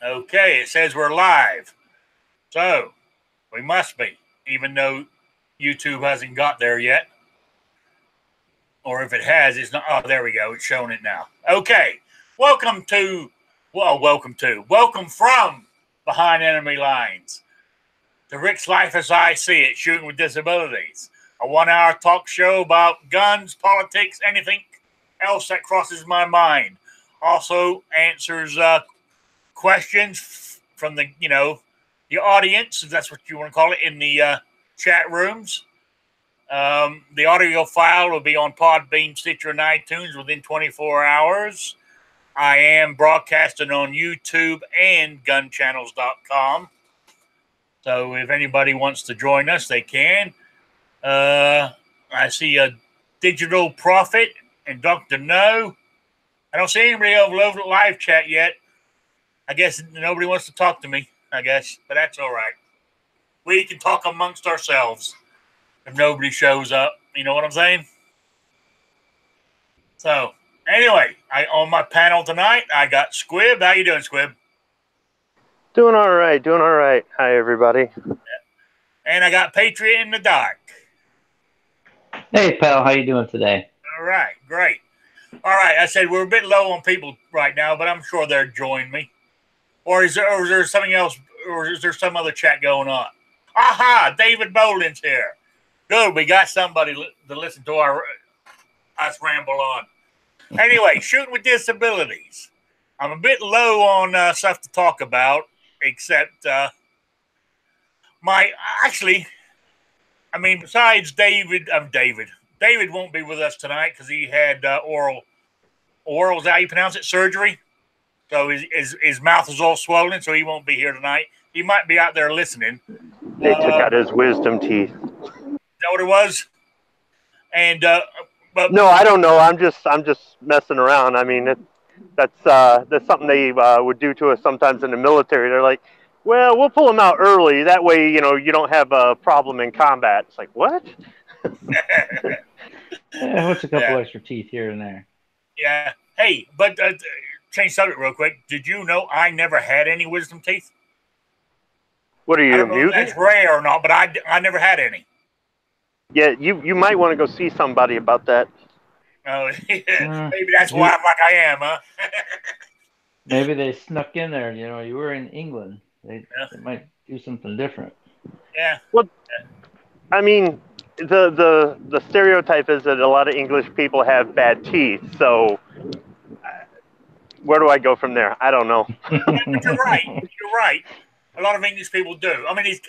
Okay, it says we're live. So, we must be, even though YouTube hasn't got there yet. Or if it has, it's not. Oh, there we go. It's showing it now. Okay. Welcome from Behind Enemy Lines to Rick's Life as I See It, Shooting with Disabilities. A 1-hour talk show about guns, politics, anything else that crosses my mind. Also answers questions from the audience, if that's what you want to call it, in the chat rooms. The audio file will be on Podbean, Stitcher, and iTunes within 24 hours. I am broadcasting on YouTube and gunchannels.com. So if anybody wants to join us, they can. I see a Digital Prophet and Dr. No. I don't see anybody over the live chat yet. I guess nobody wants to talk to me, I guess, but that's all right. We can talk amongst ourselves if nobody shows up. You know what I'm saying? So, anyway, on my panel tonight, I got Squib. How you doing, Squib? Doing all right. Hi, everybody. Yeah. And I got Patriot in the Dark. Hey, pal. How you doing today? All right, great. All right, I said we're a bit low on people right now, but I'm sure they'll join me. Or is there something else, or is there some other chat going on? Aha, David Boland's here. Good, we got somebody to listen to us ramble on. Anyway, Shooting with Disabilities. I'm a bit low on stuff to talk about, except besides David won't be with us tonight because he had oral, is that how you pronounce it, surgery? So his mouth is all swollen, so he won't be here tonight. He might be out there listening. They took out his wisdom teeth. Is that what it was? And but no, I don't know. I'm just messing around. I mean, that's something they would do to us sometimes in the military. They're like, well, we'll pull them out early. That way, you don't have a problem in combat. It's like, what? What's a couple extra teeth here and there? Yeah. Hey, but change subject real quick. Did you know I never had any wisdom teeth? What are you, I don't know if that's rare or not, but I never had any. Yeah, you might want to go see somebody about that. Oh, maybe that's why I'm like I am, huh? Maybe they snuck in there. You were in England. They might do something different. Yeah. Well, I mean, the stereotype is that a lot of English people have bad teeth. So where do I go from there? I don't know. But you're right. A lot of English people do. He's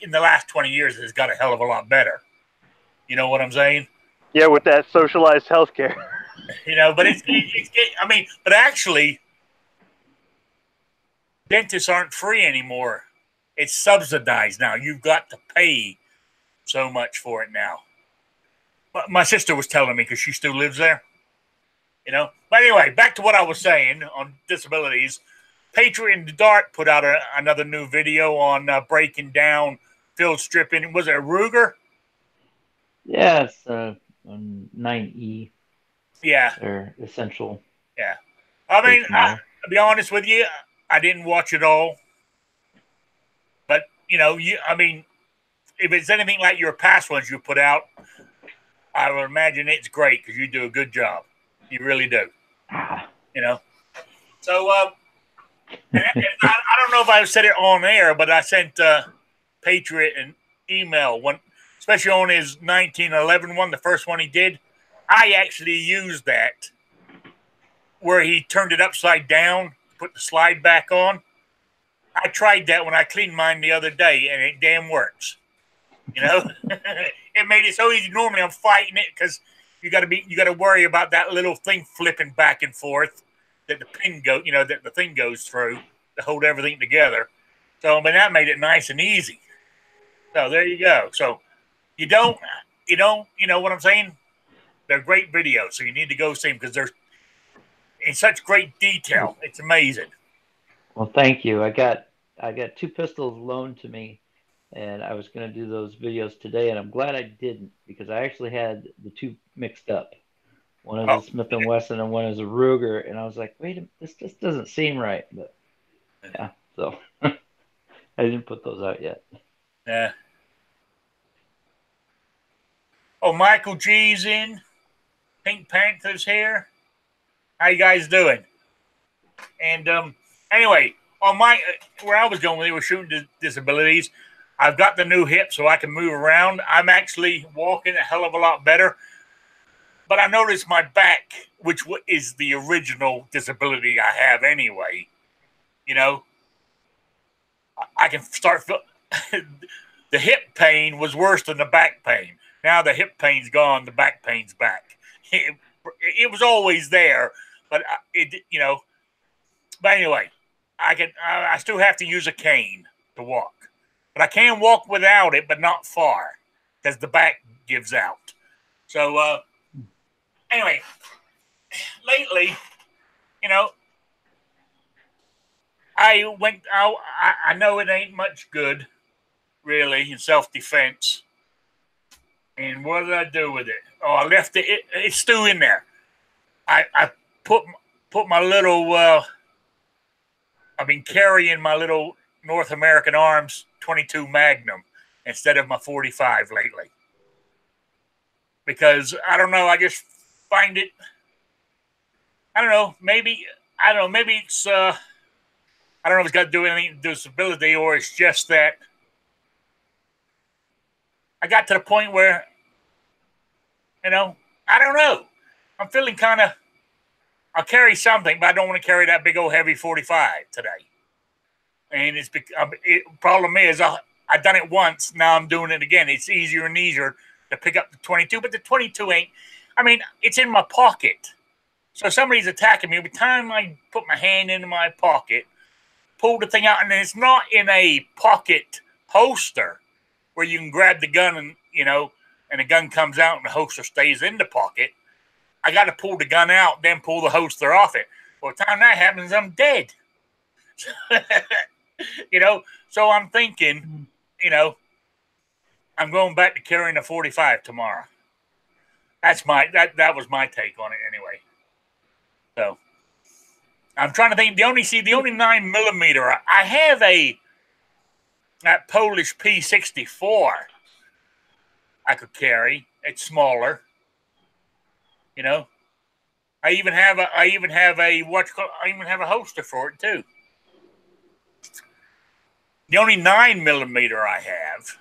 in the last 20 years has got a hell of a lot better. You know what I'm saying? Yeah, with that socialized healthcare. But actually, dentists aren't free anymore. It's subsidized now. You've got to pay so much for it now. But my sister was telling me because she still lives there. But anyway, back to what I was saying on disabilities. Patriot in the Dark put out another new video on breaking down field stripping. Was it a Ruger? Yeah, it's 9E. Yeah. They're essential. Yeah. I'll be honest with you, I didn't watch it all. But, if it's anything like your past ones you put out, I would imagine it's great because you do a good job. You really do. So, and I don't know if I said it on air, but I sent Patriot an email, especially on his 1911 one, the first one he did. I actually used that where he turned it upside down, put the slide back on. I tried that when I cleaned mine the other day, and it damn works. It made it so easy. Normally, I'm fighting it because you got to worry about that little thing flipping back and forth that the pin that the thing goes through to hold everything together. So, that made it nice and easy. So there you go. So you know what I'm saying? They're great videos, so you need to go see them because they're in such great detail. It's amazing. Well, thank you. I got 2 pistols loaned to me, and I was going to do those videos today, and I'm glad I didn't because I actually had the 2 mixed up. One is a Smith & Wesson and one is a Ruger, and I was like, wait a minute, this just doesn't seem right. But Yeah, so I didn't put those out yet. Yeah. Oh, Michael G's in. Pink Panther's here. How you guys doing? And anyway, on my where I was going when they were shooting disabilities, I've got the new hip so I can move around. I'm actually walking a hell of a lot better. But I noticed my back, which is the original disability I have anyway, you know, I can start feel the hip pain was worse than the back pain. Now the hip pain's gone, the back pain's back. It was always there, but But anyway, I still have to use a cane to walk, but I can walk without it, but not far because the back gives out. So anyway, lately, you know, I know it ain't much good, really, in self-defense. And what did I do with it? Oh, I left it. It's still in there. I put my little. I've been carrying my little North American Arms 22 Magnum instead of my 45 lately because I don't know. I just find it. I don't know. Maybe I don't know. Maybe it's. I don't know if it's got to do anything with disability or it's just that I got to the point where, I don't know. I'm feeling kind of. I'll carry something, but I don't want to carry that big old heavy 45 today. And it's problem is I've done it once. Now I'm doing it again. It's easier and easier to pick up the 22, but the 22 ain't. I mean, it's in my pocket. So somebody's attacking me. Every time I put my hand into my pocket, pull the thing out, and it's not in a pocket holster where you can grab the gun and the gun comes out and the holster stays in the pocket. I got to pull the gun out, then pull the holster off it. By the time that happens, I'm dead. So I'm thinking, I'm going back to carrying a 45 tomorrow. That was my take on it anyway. So I'm trying to think. The only 9mm I have that Polish P64 I could carry. It's smaller. I even have a holster for it too. The only 9mm I have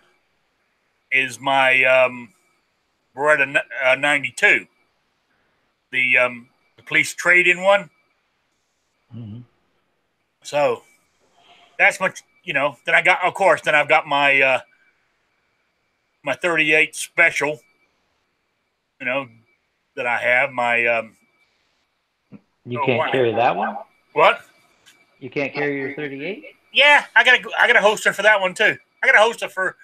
is my Beretta 92, the police trade-in one. Mm-hmm. So that's much, Then I've got my my 38 special, that I have. My you can't carry that one. What? You can't carry your 38? Yeah, I got a holster for that one too. I got a holster for.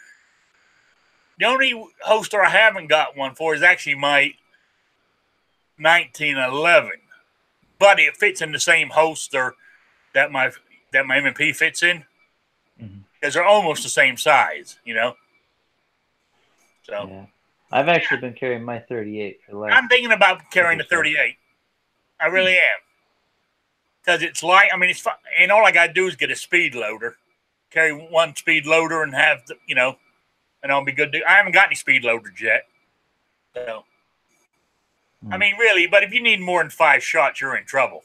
The only holster I haven't got one for is actually my 1911, but it fits in the same holster that my M&P fits in because they're almost the same size, So yeah. I've actually been carrying my 38 for the last. I'm thinking about carrying the 38. I really am because it's light. I mean, it's fun, and all I got to do is get a speed loader, carry one speed loader, and have and I'll be good. I haven't got any speed loaders yet, so. I mean, really, but if you need more than 5 shots, you're in trouble.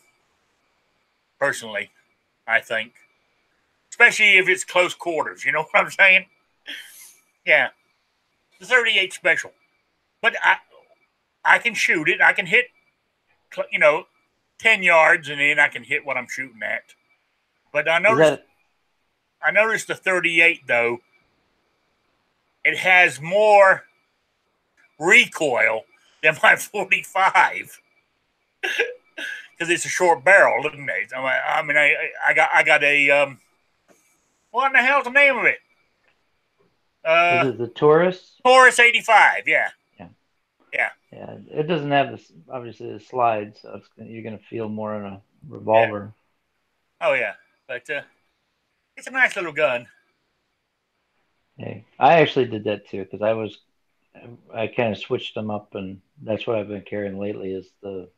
Personally, I think. Especially if it's close quarters, you know what I'm saying? Yeah. The 38 special. But I can shoot it. I can hit, 10 yards, and then I can hit what I'm shooting at. But I noticed the 38, though, it has more recoil than my 45 because it's a short barrel, isn't it? I mean, I got a what in the hell's the name of it? Is it the Taurus? Taurus 85, yeah. It doesn't have obviously the slide, so you're gonna feel more in a revolver. Yeah. Oh yeah, but it's a nice little gun. Hey, I actually did that too because I kind of switched them up, and that's what I've been carrying lately is the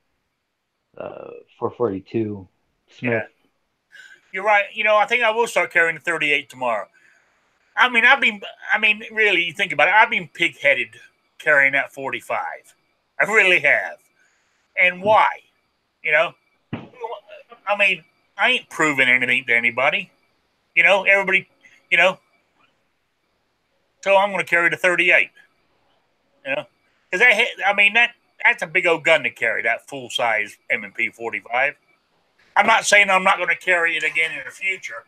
442 Smith. you're right. You know, I think I will start carrying the 38 tomorrow. I mean, really, you think about it. I've been pig-headed carrying that 45. I really have. And why? You know, I mean, I ain't proving anything to anybody. You know, everybody, you know, so I'm going to carry the 38. You know, because that's a big old gun to carry, that full size M&P 45. I'm not saying I'm not going to carry it again in the future,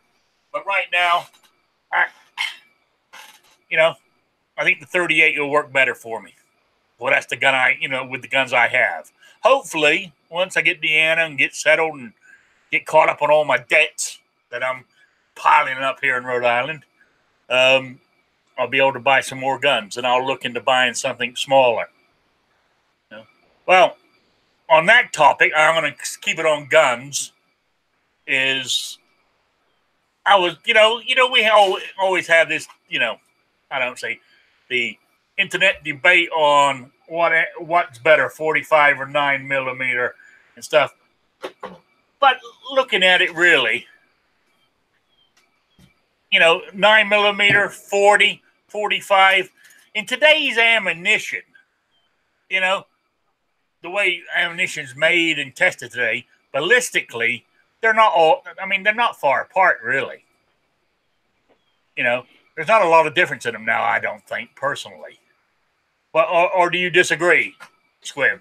but right now, I, you know, I think the 38 will work better for me. Well, that's the gun with the guns I have. Hopefully, once I get Deanna and get settled and get caught up on all my debts that I'm piling up here in Rhode Island, I'll be able to buy some more guns, and I'll look into buying something smaller. You know? Well, on that topic, I'm going to keep it on guns. We always have this, I don't say the internet debate on what's better, 45 or 9mm and stuff. But looking at it really, 9mm, 40, 45, in today's ammunition, the way ammunition's made and tested today, ballistically, they're not far apart, really. There's not a lot of difference in them now, I don't think, personally. Well, or do you disagree, Squib?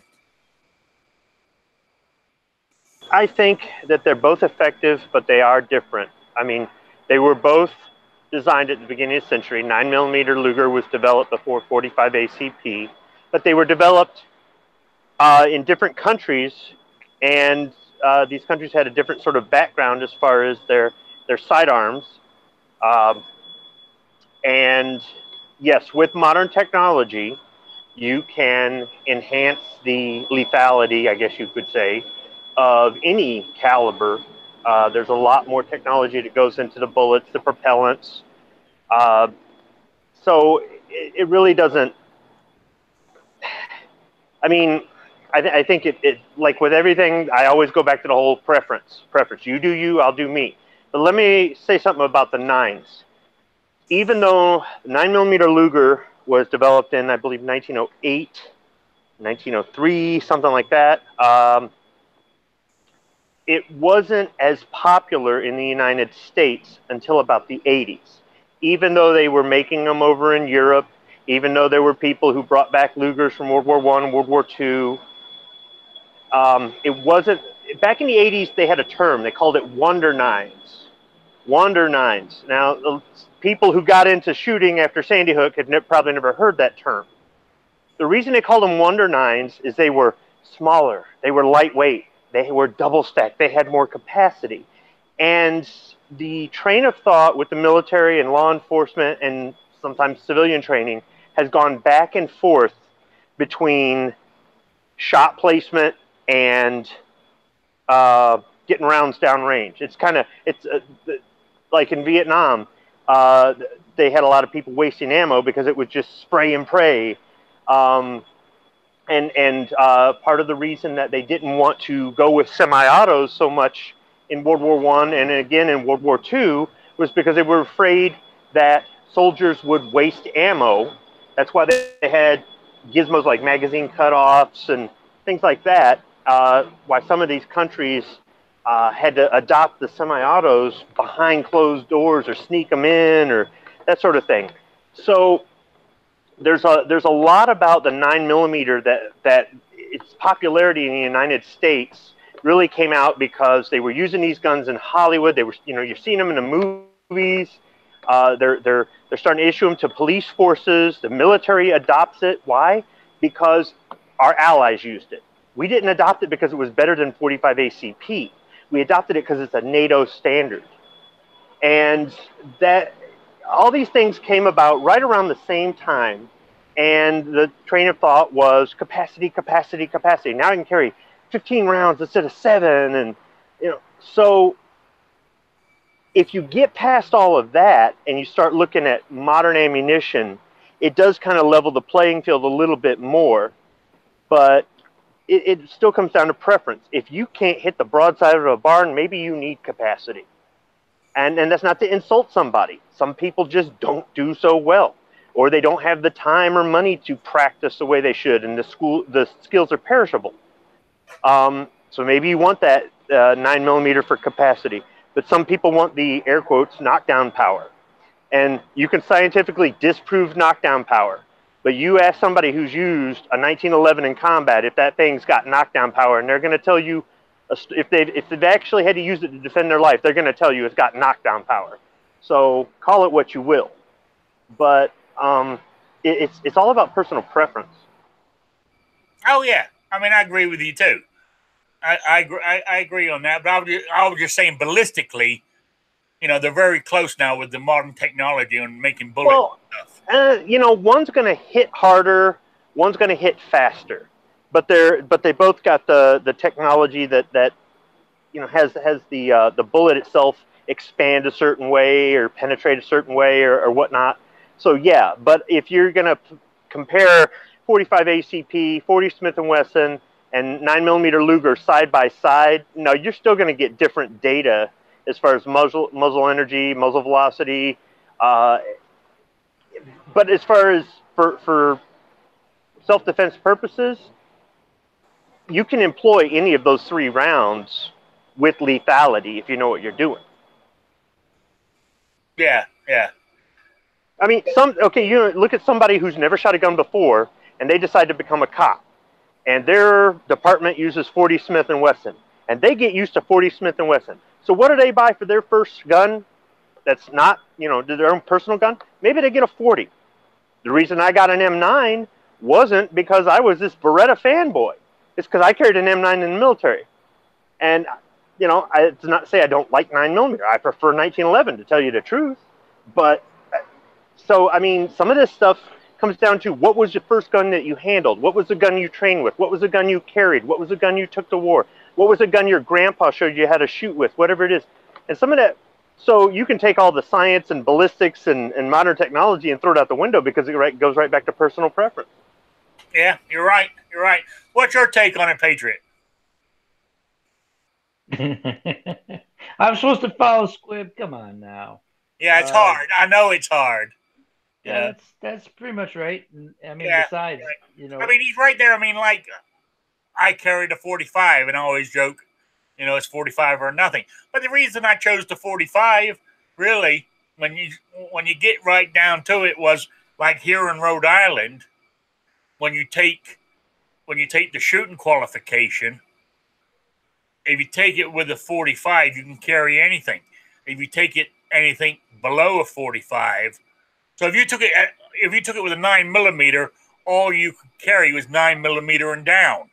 I think that they're both effective, but they are different. I mean, they were both designed at the beginning of the century. 9mm Luger was developed before 45 ACP, but they were developed in different countries, and these countries had a different sort of background as far as their sidearms. And yes, with modern technology, you can enhance the lethality, I guess you could say, of any caliber. There's a lot more technology that goes into the bullets, the propellants. So it really doesn't. I mean, I think it like with everything, I always go back to the whole preference. You do you, I'll do me. But let me say something about the nines. Even though 9mm Luger was developed in, I believe, 1908, 1903, something like that, it wasn't as popular in the United States until about the 80s. Even though they were making them over in Europe, even though there were people who brought back Lugers from World War I and World War II, it wasn't, back in the 80s, they had a term. They called it Wonder Nines. Wonder Nines. Now, people who got into shooting after Sandy Hook had probably never heard that term. The reason they called them Wonder Nines is they were smaller, they were lightweight, they were double stacked, they had more capacity. And the train of thought with the military and law enforcement and sometimes civilian training has gone back and forth between shot placement and getting rounds downrange. It's like in Vietnam, they had a lot of people wasting ammo because it was just spray and pray. And part of the reason that they didn't want to go with semi-autos so much in World War I and again in World War II was because they were afraid that soldiers would waste ammo. That's why they had gizmos like magazine cutoffs and things like that. Why some of these countries had to adopt the semi-autos behind closed doors or sneak them in or that sort of thing. So there's a lot about the 9mm that its popularity in the United States really came out because they were using these guns in Hollywood. They were, you're seeing them in the movies. They're starting to issue them to police forces. The military adopts it. Why? Because our allies used it. We didn't adopt it because it was better than 45 ACP. We adopted it because it's a NATO standard. And that all these things came about right around the same time. And the train of thought was capacity, capacity, capacity. Now I can carry 15 rounds instead of 7. And, so if you get past all of that and you start looking at modern ammunition, it does kind of level the playing field a little bit more. But it still comes down to preference. If you can't hit the broadside of a barn, maybe you need capacity. And that's not to insult somebody. Some people just don't do so well, or they don't have the time or money to practice the way they should, and the skills are perishable. So maybe you want that 9mm for capacity, but some people want the air quotes knockdown power. And you can scientifically disprove knockdown power, but you ask somebody who's used a 1911 in combat if that thing's got knockdown power, and they're going to tell you, if they've actually had to use it to defend their life, they're going to tell you it's got knockdown power. So call it what you will, but it's all about personal preference. Oh yeah, I mean I agree with you too. I agree on that, but I was just saying ballistically, you know, they're very close now with the modern technology and making bullets and stuff. You know, one's going to hit harder, one's going to hit faster, but they both got the technology that you know has the bullet itself expand a certain way or penetrate a certain way or whatnot. So yeah, but if you're going to compare 45 ACP, 40 Smith & Wesson, and 9mm Luger side by side, no, you're still going to get different data as far as muzzle energy, muzzle velocity. But as far as for self-defense purposes, you can employ any of those 3 rounds with lethality if you know what you're doing. Yeah, yeah. I mean, you look at somebody who's never shot a gun before, and they decide to become a cop, and their department uses 40 Smith & Wesson, and they get used to 40 Smith & Wesson. So what do they buy for their first gun that's not, you know, their own personal gun? Maybe they get a 40. The reason I got an M9 wasn't because I was this Beretta fanboy. It's because I carried an M9 in the military. And, you know, it's not to say I don't like 9mm. I prefer 1911, to tell you the truth. But, so, I mean, some of this stuff comes down to what was your first gun that you handled? What was the gun you trained with? What was the gun you carried? What was the gun you took to war? What was the gun your grandpa showed you how to shoot with? Whatever it is. And some of that, so you can take all the science and ballistics and modern technology and throw it out the window because it goes right back to personal preference. Yeah, you're right. You're right. What's your take on it, Patriot? I'm supposed to follow Squib. Come on now. Yeah, it's hard. I know it's hard. Yeah, that's pretty much right. I mean, yeah, besides, right. you know, I mean, he's right there. I mean, like, I carried a 45, and I always joke, you know, it's 45 or nothing. But the reason I chose the 45, really, when you get right down to it, was like here in Rhode Island, when you take the shooting qualification, if you take it with a 45, you can carry anything. If you take it anything below a 45, so if you took it with a 9mm, all you could carry was 9mm and down.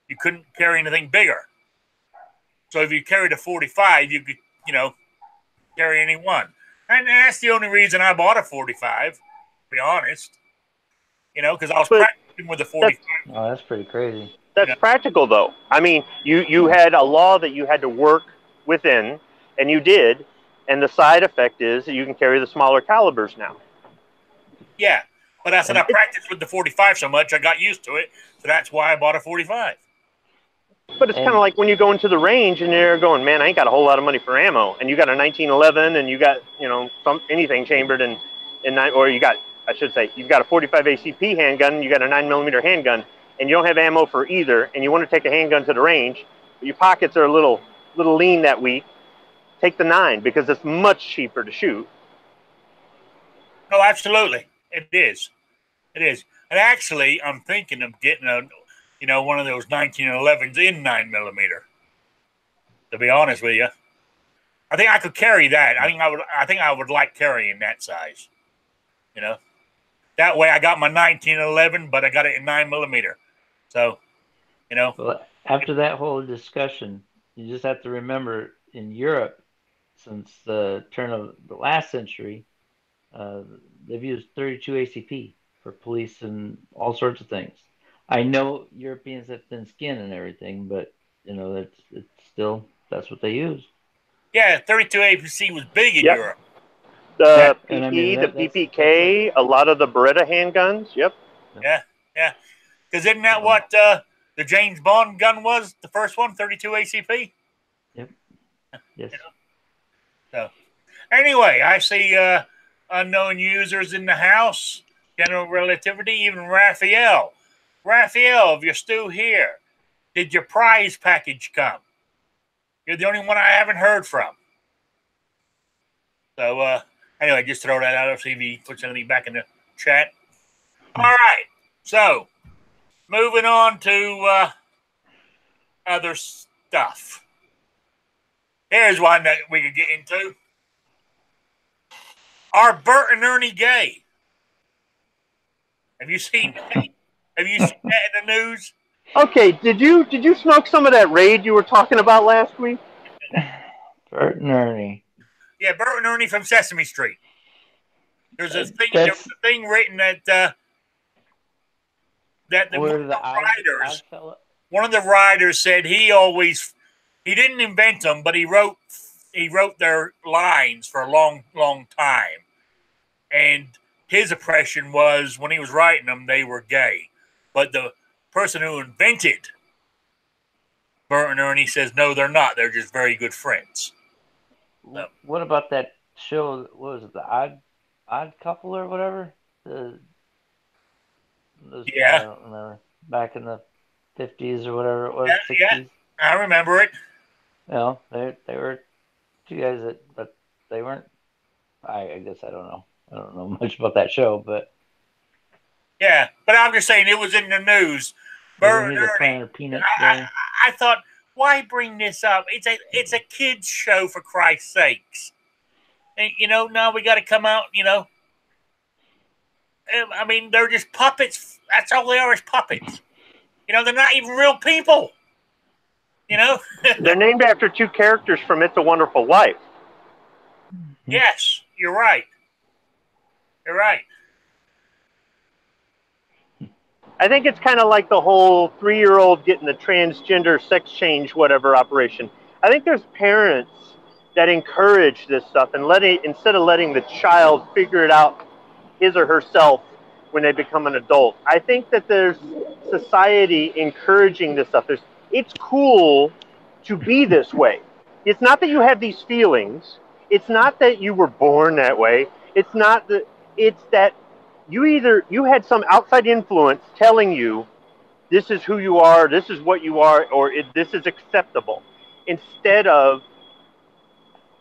You couldn't carry anything bigger. So if you carried a 45, you could, you know, carry any one. And that's the only reason I bought a 45, to be honest. You know, because I was practicing with a 45. Oh, that's pretty crazy. That's practical, though. I mean, you had a law that you had to work within, and you did, and the side effect is that you can carry the smaller calibers now. Yeah, but I said I practiced with the 45 so much, I got used to it, so that's why I bought a 45. But it's kind of like when you go into the range and you're going, man, I ain't got a whole lot of money for ammo, and you got a 1911, and you got, you know, anything chambered in or you got, I should say, you've got a 45 ACP handgun, and you got a 9mm handgun, and you don't have ammo for either, and you want to take a handgun to the range, but your pockets are a little lean that week. Take the 9 because it's much cheaper to shoot. Oh, absolutely, it is. It is. And actually, I'm thinking of getting one of those 1911s in 9mm. To be honest with you, I think I could carry that. I think I would like carrying that size. You know, that way I got my 1911, but I got it in 9mm. So, you know. Well, after that whole discussion, you just have to remember in Europe, since the turn of the last century, they've used 32 ACP for police and all sorts of things. I know Europeans have thin skin and everything, but you know it's still that's what they use. Yeah, 32 APC was big in Europe. The PP, the PPK, a lot of the Beretta handguns. Yep. Yeah. Because isn't that what the James Bond gun was? The first one, 32 ACP. Yep. Yes. So anyway, I see unknown users in the house. General relativity, even Raphael. Raphael, if you're still here, did your prize package come? You're the only one I haven't heard from. So anyway, just throw that out. See if he puts anything back in the chat. All right. So moving on to other stuff. Here's one that we could get into. Are Bert and Ernie gay? Have you seen that? Have you seen that in the news? Okay, did you smoke some of that raid you were talking about last week? Bert and Ernie. Yeah, Bert and Ernie from Sesame Street. There's a thing. That's- There was a thing written that one of the writers said he didn't invent them, but he wrote their lines for a long, long time, and his impression was when he was writing them, they were gay, but the person who invented Bert and Ernie says no, they're not. They're just very good friends. So. What about that show? What was it, the Odd Couple or whatever? I don't remember. Back in the 50s or whatever it was, 60s. Yeah, I remember it. You know, they were two guys but they weren't. I guess I don't know. I don't know much about that show, but yeah. But I'm just saying it was in the news. Bert and Ernie. I thought, why bring this up? It's a kids show, for Christ's sakes. And now we got to come out. I mean, they're just puppets. That's all they are, is puppets. They're not even real people. They're named after two characters from It's a Wonderful Life. Yes, you're right. You're right. I think it's kind of like the whole 3-year-old getting the transgender sex change whatever operation. I think there's parents that encourage this stuff and instead of letting the child figure it out his or herself when they become an adult. I think that there's society encouraging this stuff. It's cool to be this way. It's not that you have these feelings. It's not that you were born that way. It's that you had some outside influence telling you this is who you are, this is what you are, or this is acceptable, instead of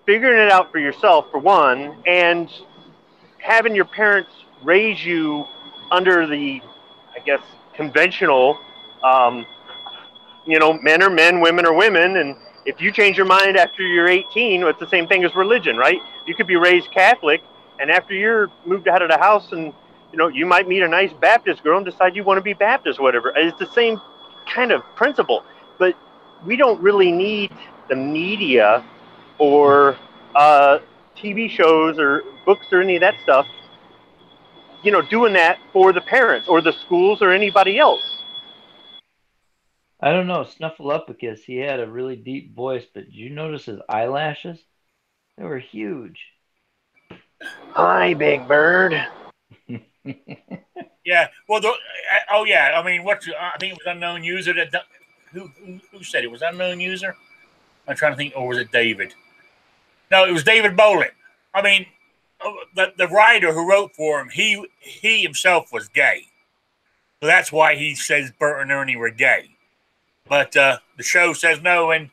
figuring it out for yourself, for one, and having your parents raise you under the, I guess, conventional, men are men, women are women, and if you change your mind after you're 18, it's the same thing as religion, right? You could be raised Catholic, and after you're moved out of the house and you might meet a nice Baptist girl and decide you want to be Baptist or whatever. It's the same kind of principle. But we don't really need the media or TV shows or books or any of that stuff, doing that for the parents or the schools or anybody else. I don't know. Snuffleupagus, he had a really deep voice, but did you notice his eyelashes? They were huge. Hi, Big Bird. Yeah. Well, yeah. I mean, I think it was Unknown User that who said it was Unknown User. I'm trying to think, or was it David? No, it was David Bolin. I mean, the writer who wrote for him, he himself was gay, so that's why he says Bert and Ernie were gay. But the show says no, and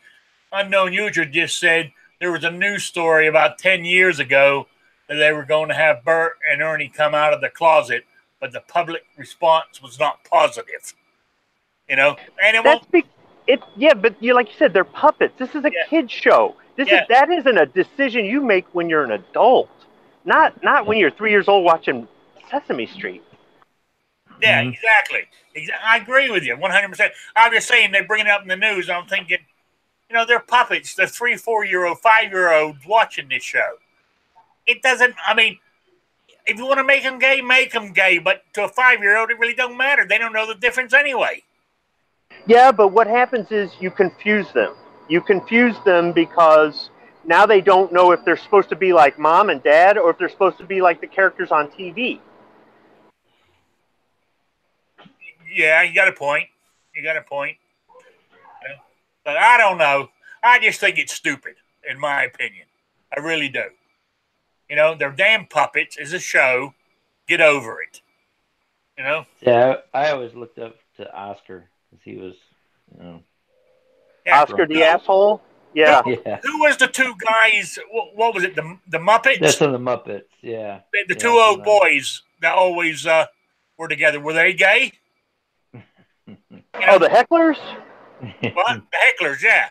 Unknown User just said there was a news story about 10 years ago that they were going to have Bert and Ernie come out of the closet, but the public response was not positive. And but like you said, they're puppets. This is a kid's show. That isn't a decision you make when you're an adult, not when you're 3 years old watching Sesame Street. Yeah, exactly. I agree with you 100%. I'm just saying they're bringing it up in the news. I'm thinking, they're puppets. They're 3, 4-year-old, 5-year-olds watching this show. It doesn't. I mean, if you want to make them gay, make them gay. But to a 5-year-old, it really don't matter. They don't know the difference anyway. Yeah, but what happens is you confuse them. You confuse them because now they don't know if they're supposed to be like mom and dad or if they're supposed to be like the characters on TV. Yeah, you got a point. But I don't know. I just think it's stupid, in my opinion. I really do. You know, they're damn puppets. It's a show. Get over it. You know? Yeah, I always looked up to Oscar because he was, you know. Yeah. Oscar the asshole? Yeah. Yeah. Who was the two guys? What was it? The Muppets? That's in the Muppets, yeah. The Yeah, two old boys that always were together. Were they gay? You know? Oh, the hecklers? What? The hecklers, yeah.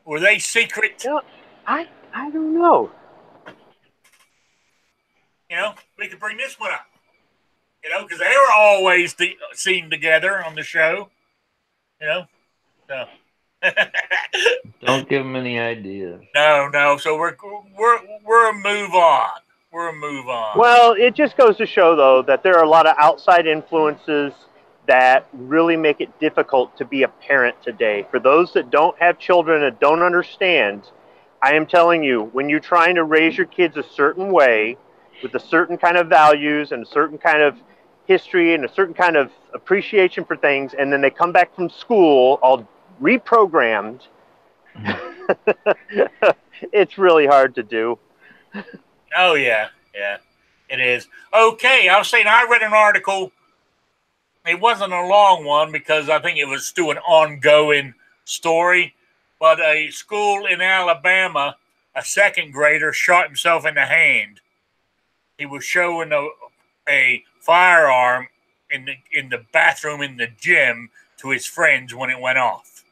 Were they secret? You know, I don't know. You know, we could bring this one up. You know, because they were always seen together on the show. You know, so Don't give them any ideas. no. So we're a move on. We're a move on. Well, it just goes to show, though, that there are a lot of outside influences that really make it difficult to be a parent today. For those that don't have children and don't understand, I am telling you, when you're trying to raise your kids a certain way, with a certain kind of values and a certain kind of history and a certain kind of appreciation for things, and then they come back from school all reprogrammed, it's really hard to do. Oh, yeah, it is. Okay, I was saying I read an article. It wasn't a long one because I think it was still an ongoing story. But a school in Alabama, a second grader shot himself in the hand. He was showing a firearm in the bathroom in the gym to his friends when it went off.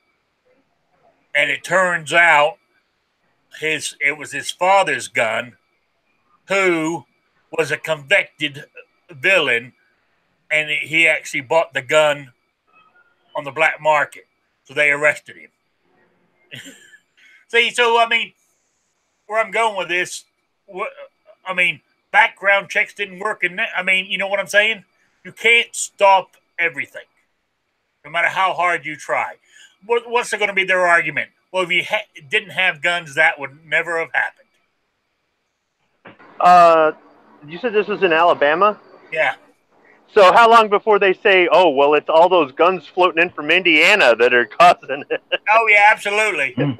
And it turns out it was his father's gun, who was a convicted villain, and he actually bought the gun on the black market. So they arrested him. See, so, I mean, where I'm going with this, I mean, background checks didn't work. I mean, you know what I'm saying? You can't stop everything, no matter how hard you try. What's going to be their argument? Well, if you didn't have guns, that would never have happened. You said this was in Alabama? Yeah. So how long before they say, oh, well, it's all those guns floating in from Indiana that are causing it? Oh, yeah, absolutely. You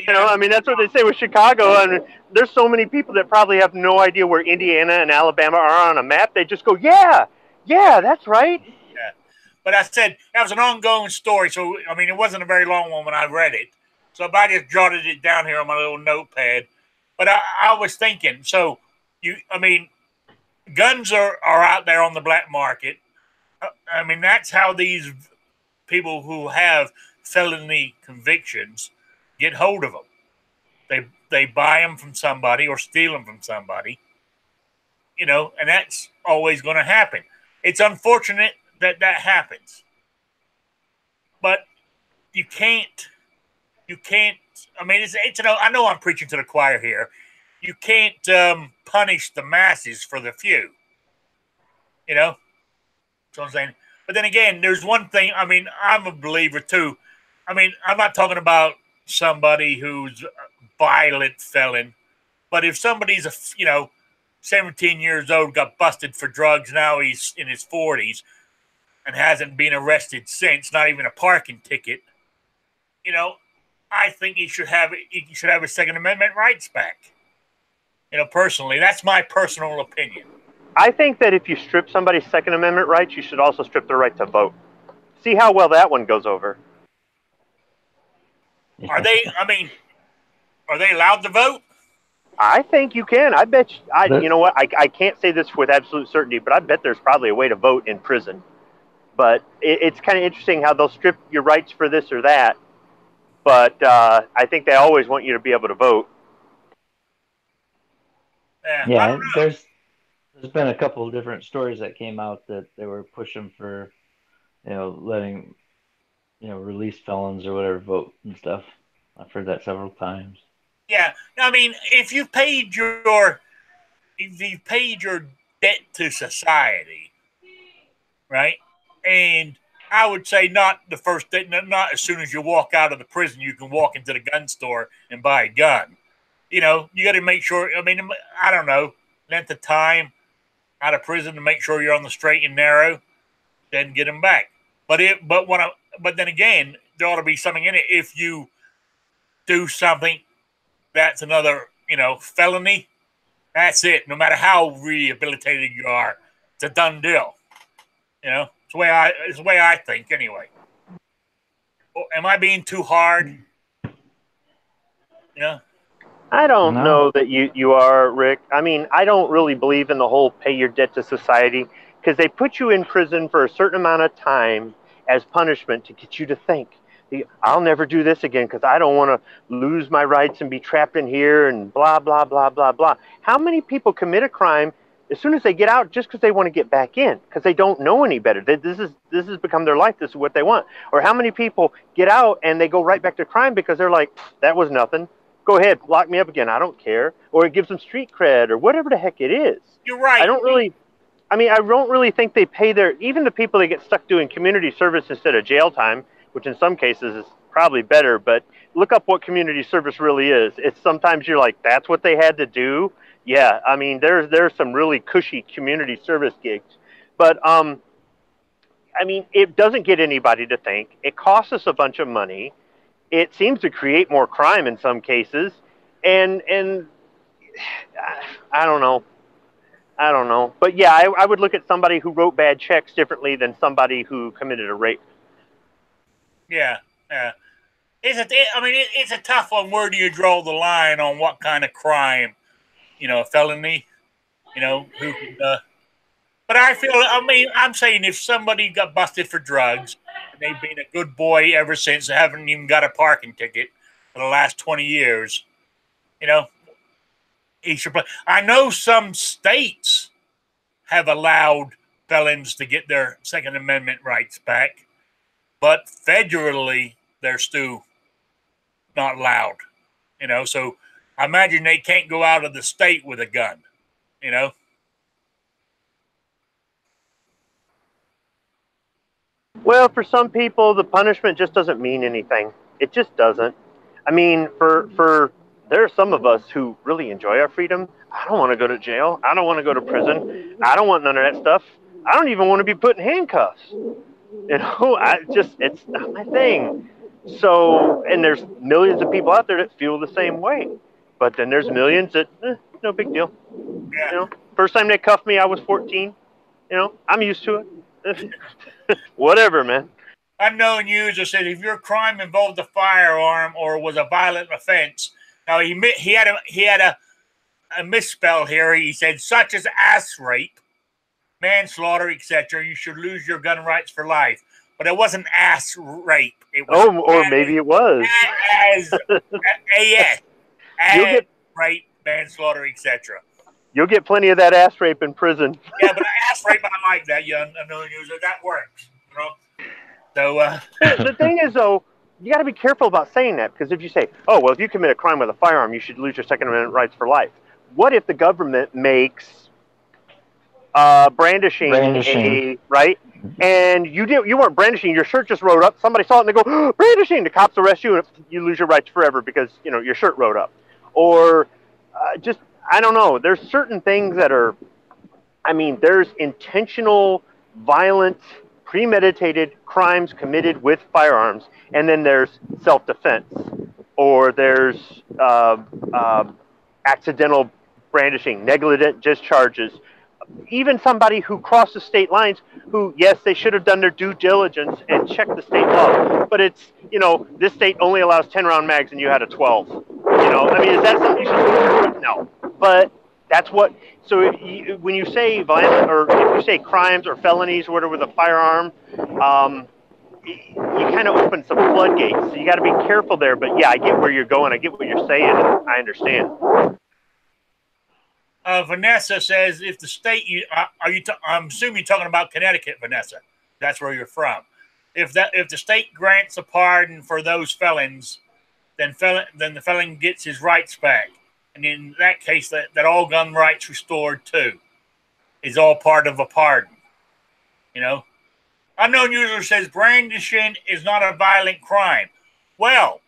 know, I mean, that's what they say with Chicago. I mean, there's so many people that probably have no idea where Indiana and Alabama are on a map. They just go, yeah, that's right. Yeah. But I said that was an ongoing story. So, I mean, it wasn't a very long one when I read it. So I just jotted it down here on my little notepad. But I was thinking, so, guns are out there on the black market. I mean, that's how these people who have felony convictions get hold of them. They buy them from somebody or steal them from somebody, you know, and that's always going to happen. It's unfortunate that happens, but you can't. I mean, it's I know I'm preaching to the choir here. You can't punish the masses for the few. You know, that's what I'm saying. But then again, there's one thing. I mean, I'm a believer too. I mean, I'm not talking about somebody who's a violent felon, but if somebody's 17 years old, got busted for drugs, now he's in his 40s and hasn't been arrested since, not even a parking ticket. You know, I think he should have his Second Amendment rights back. You know, personally, that's my personal opinion. I think that if you strip somebody's Second Amendment rights, you should also strip their right to vote. See how well that one goes over. Are they allowed to vote? I think you can. I bet you know what? I can't say this with absolute certainty, but I bet there's probably a way to vote in prison. But it's kind of interesting how they'll strip your rights for this or that. But I think they always want you to be able to vote. Yeah, there's been a couple of different stories that came out that they were pushing for, letting, released felons or whatever vote and stuff. I've heard that several times. Yeah, I mean, if you've paid your debt to society, right? And I would say not the first day, not as soon as you walk out of the prison, you can walk into the gun store and buy a gun. You know, you got to make sure. I mean, I don't know, length of time out of prison to make sure you're on the straight and narrow, then get them back. But then again, there ought to be something in it if you do something that's another, felony. That's it. No matter how rehabilitated you are, it's a done deal. It's the way I think anyway. Am I being too hard? I don't No. know that you are, Rick. I mean, I don't really believe in the whole pay your debt to society, because they put you in prison for a certain amount of time as punishment to get you to think, I'll never do this again because I don't want to lose my rights and be trapped in here and blah, blah, blah, blah, blah. How many people commit a crime as soon as they get out just because they want to get back in, because they don't know any better? This has become their life. This is what they want. Or how many people get out and they go right back to crime because they're like, that was nothing. Go ahead, lock me up again. I don't care. Or it gives them street cred or whatever the heck it is. You're right. I don't really think they pay even the people that get stuck doing community service instead of jail time, which in some cases is probably better, but look up what community service really is. It's sometimes you're like, that's what they had to do. Yeah, I mean, there's some really cushy community service gigs. But, I mean, it doesn't get anybody to think. It costs us a bunch of money. It seems to create more crime in some cases. And I don't know. But yeah, I would look at somebody who wrote bad checks differently than somebody who committed a rape. Yeah. It's a tough one. Where do you draw the line on what kind of crime? A felony, who could, but I'm saying if somebody got busted for drugs and they've been a good boy ever since, they haven't even got a parking ticket for the last 20 years, he should play. I know some states have allowed felons to get their Second Amendment rights back, but federally they're still not allowed, so I imagine they can't go out of the state with a gun, Well, for some people, the punishment just doesn't mean anything. It just doesn't. I mean, there are some of us who really enjoy our freedom. I don't want to go to jail. I don't want to go to prison. I don't want none of that stuff. I don't even want to be put in handcuffs. It's not my thing. So, and there's millions of people out there that feel the same way. But then there's millions that, no big deal. Yeah. First time they cuffed me, I was 14. I'm used to it. Whatever, man. Unknown user said if your crime involved a firearm or was a violent offense. Now he had a misspell here. He said such as ass rape, manslaughter, etc. You should lose your gun rights for life. But it wasn't ass rape. It was or maybe it was. Ass rape, manslaughter, etc. You'll get plenty of that ass rape in prison. Yeah, but ass rape, I like that, unknown user. That works, So the thing is, though, you got to be careful about saying that, because if you say, "Oh, well, if you commit a crime with a firearm, you should lose your Second Amendment rights for life," what if the government makes brandishing right? And you weren't brandishing, your shirt just rode up, somebody saw it and they go, oh, brandishing, the cops arrest you and you lose your rights forever because your shirt rode up. Or I don't know, there's certain things that are, there's intentional violent premeditated crimes committed with firearms, and then there's self-defense, or there's accidental brandishing, negligent discharges. Even somebody who crosses state lines, who, yes, they should have done their due diligence and checked the state law, but it's, this state only allows 10-round mags and you had a 12. Is that something you should do? No. But that's what, so when you say violent, or if you say crimes or felonies or whatever with a firearm, you kind of open some floodgates. So you got to be careful there. But yeah, I get where you're going. I get what you're saying. I understand. Vanessa says, if the state, I'm assuming you're talking about Connecticut, Vanessa. That's where you're from. If the state grants a pardon for those felons, then the felon gets his rights back. And in that case, that all gun rights restored too is all part of a pardon. Unknown user says brandishing is not a violent crime. Well,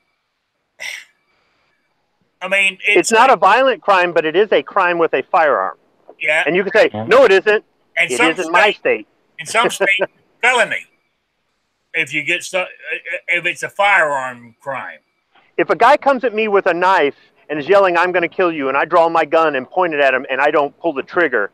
it's not a violent crime, but it is a crime with a firearm. Yeah. And you can say, no, it isn't. It is in my state. In some states, felony. If it's a firearm crime. If a guy comes at me with a knife and is yelling, "I'm going to kill you," and I draw my gun and point it at him and I don't pull the trigger,